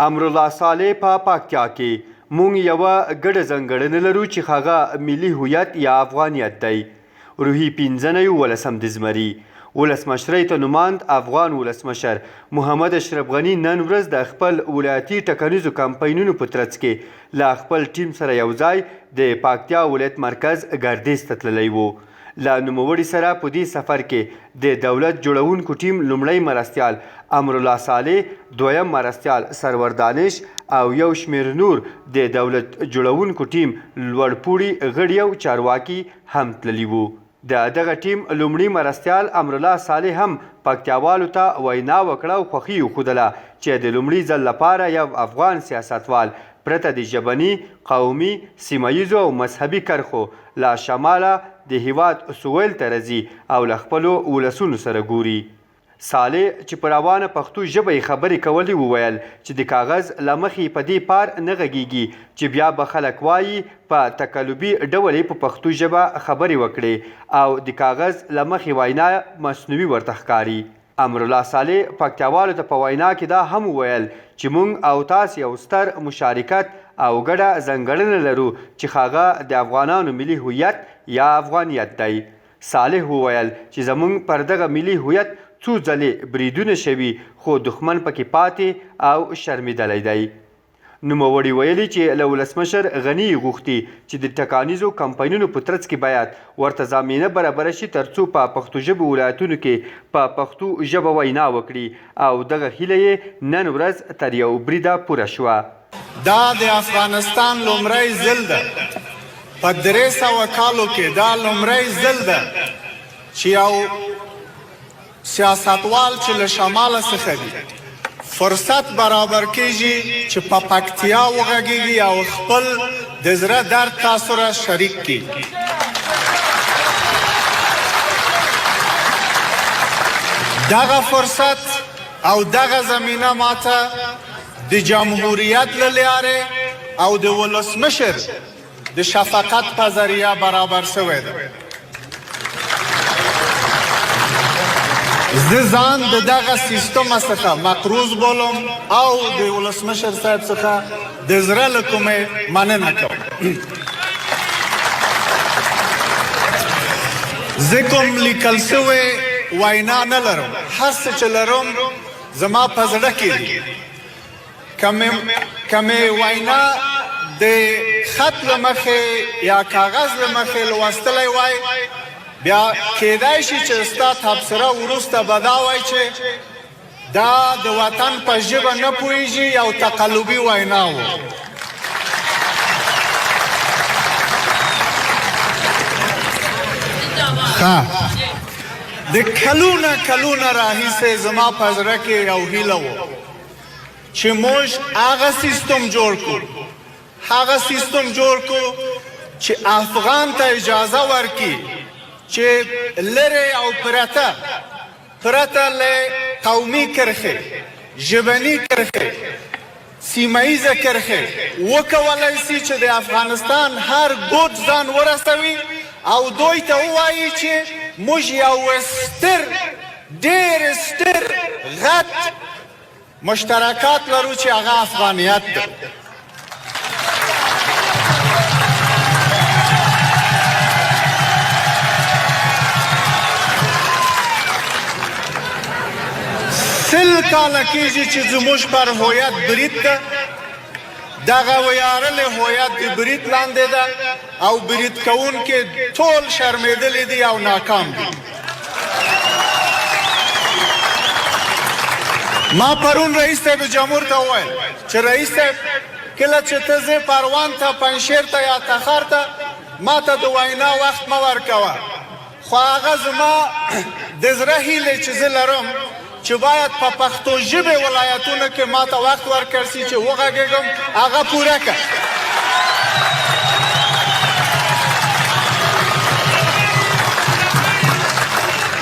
امرالله صالح په پکتیا کې موږ یوه ګډه ځانګړنه لرو چې هغه ملي هویت یا افغانیت دی. روحي پنځنۍ 18 د زمري ولسمشرۍ ته نوماند افغان ولسمشر محمد اشرف غني نن ورځ د خپل ولایتي ټاکنیزو کمپاینونو په ترڅ کې له خپل ټیم سره یوځای د پکتیا ولایت مرکز ګردیز ته تللی و. له نوموړي سره په دې سفر کې د دولت جوړونکو ټیم لومړی مرستیال امرالله صالح، دویم مرستیال سرور دانش او یو شمېر نور د دولت جوړونکو ټیم لوړپوړي غړي او چارواکي هم تللي وو. د دغه ټیم لومړي مرستیال امرالله صالح هم پکتیاوالو ته وینا وکړه او خوښي وښودله چې د لومړي ځل لپاره یو افغان سیاستوال پرته د ژبني، قومي، سیمه ییزو او مذهبي کرښو له شماله د هیواد سویل ته راځي او له خپلو ولسونو سره ګوري. صالح چې په روانه پښتو ژبه یې خبرې کولې وویل چې د کاغذ له مخې په دې پار نه غږیږي چې بیا به خلک وایي په تقلبي ډول یې په پښتو ژبه خبرې وکړې او د کاغذ له مخې وینا مصنوعي ورته ښکاري. امرالله صالح پکتیاوالو ته په وینا کې دا هم وویل چې موږ او تاسې یو ستر مشارکت او ګډه ځانګړنه لرو چې هغه د افغانانو ملي هویت یا افغانیت دی. صالح وویل چې زموږ پر دغه ملي هویت څو ځلې بریدونه شوي خو دښمن پکې پاتې او شرمېدلی دی. نوموړي ویلي چې له ولسمشر غني غوښتي چې د ټاکنیزو کمپاینونو په ترڅ کې باید ورته زمینه برابره شي ترڅو په پښتو ژبو ولایتونو کې په پښتو ژبه وینا وکړي او دغه هیله یې نن ورځ تر یو بریده پوره شوه. دا د افغانستان لومړی ځل ده په 300 کالو کې دا لومړی ځل ده چې یو سیاستوال چې له شماله څخه دي فرصت برابر کیږي چې په پکتیا وغږیږي او خپل د زړه درد تاسو سره شریک کړي. دغه فرصت او دغه زمینه ماته د جمهوریت له لارې او د ولسمشر د شفقت په ذریعه برابر شوی ده. زه ځان د دغه سیستم څخه مقروض بولم او د ولسمشر صاحب څخه د زړه له کومې مننه کوم. زه کوم لیکل شوی وینا نه لرم، هر څه چې لرم زما په زړه کې دي. که مې وینا د خط له مخې یا کاغذ له مخې لوستلی وای بیا کیدای شي چې ستا تبصره وروسته به دا وای چې دا د وطن په ژبه نه پوهېږي او تقلبي وینا و. د کلونه راهیسې زما په زړه کې یو هیله و چې موږ هغه سیستم جوړ کړو چې افغان ته اجازه ورکړي چې لرې او پرته له قومي کرښې، ژبني کرښې، سیمه ییزه کرښې وکولی سي چې د افغانستان هر ګوټ ځان ورسوي او دوی ته ووایي چې موږ یو ستر، ډېر ستر غټ مشترکات لرو چې هغه افغانیت ده. سل کاله کېږي چې زموږ پر هویت برید ده. دغه ویارلې هویت د برید لاندې ده او برید کوونکي ټول شرمېدلي دي او ناکام دي. ما پرون رئیس صاحب جمهور ته وویل چې رئیس صاحب کله چې ته ځې پروان ته، پنجشیر ته یا تخار ته ما ته د وینا وخت مه ورکوه، خو هغه زما د زړه هیلې چې زه لرم چې باید په پښتو ژبې ولایتونو کې ما ته وخت ورکړ سي چې وغږېږم هغه پوره کړه.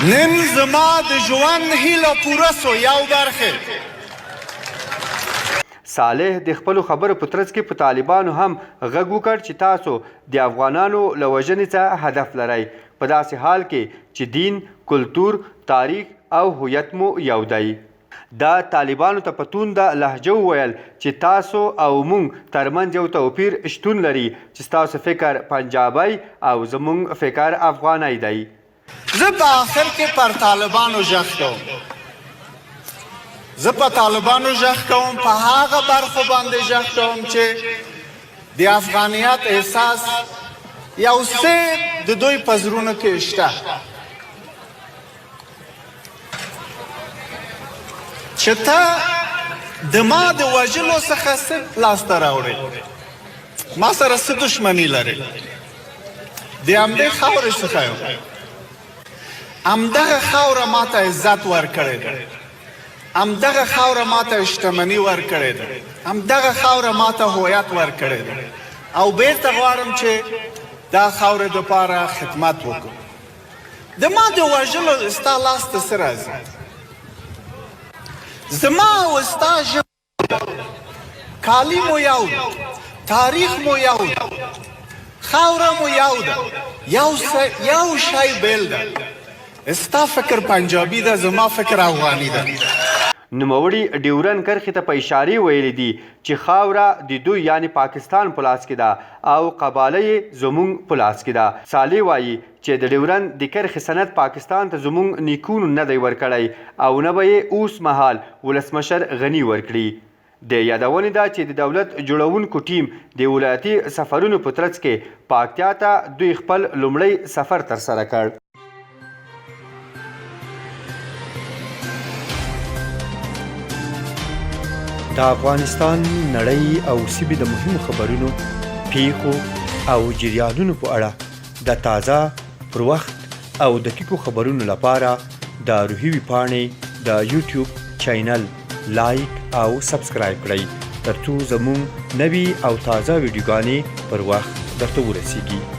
نن زما د ژوند هیله پوره سو یو برخه. صالح د خپلو خبرو په ترڅ کې په طالبانو هم غږ وکړ چې تاسو د افغانانو له وژنې څخه هدف لرئ په داسې حال کې چې دین، کلتور، تاریخ او هویت مو یو دی. دا طالبانو ته په تونده لهجه وویل چې تاسو او موږ ترمنځ یو توپیر شتون لري چې ستاسو فکر پنجابی او زموږ فکر افغانی دی. زه په آخر کې پر طالبانو غږ کوم. زه په طالبانو غږ کوم، په هغه برخو باندې غږ کوم چې د افغانیت احساس یو څه د دوی په زړونو کې شته، چې ته د ما د وژلو څخه څه لاسته راوړې، ما سره څه دښمني لرې، د همدې خاورې څخه یم. همدغه خاوره ما ته عزت ورکړې ده، همدغه خاوره ما ته شتمني ورکړې ده، همدغه خاوره ما ته هویت ورکړې ده، او بیرته غواړم چې دا خاورې دپاره خدمت وکړم. د ما د وژلو ستا لاس ته څه راځي؟ زما او ستا ژبه کالي مو یو ده، تاریخ مو یو ده، خاوره مو یو ده، یو شی بیل ده. ستا فکر پنجابي ده، زما فکر افغاني ده. نوموړي ډیورن کرښې ته په اشارې ویلي دي چې خاوره د دوی یعنی پاکستان په لاس کې ده او قباله یې زموږ په لاس کې ده. صالح وایي چې د ډیورن د کرښې سند پاکستان ته زموږ نیکونو نه دی ورکړی او نه به یې اوس مهال ولسمشر غني ورکړي. د یادونې ده چې د دولت جوړونکو ټیم د ولایتي سفرونو په ترڅ کې پاکتیا ته دوی خپل لومړی سفر ترسره کړ. د افغانستان نړۍ او سیمې د مهمو خبرونو، پیښو او جریانونو په اړه د تازه، پر وخت او دقیقو خبرونو لپاره د روحي ویبپاڼې د یوټیوب چینل لایک او سبسکرایب کړئ ترڅو زموږ نوي او تازه ویډیوګانې پر وخت درته ورسیږي.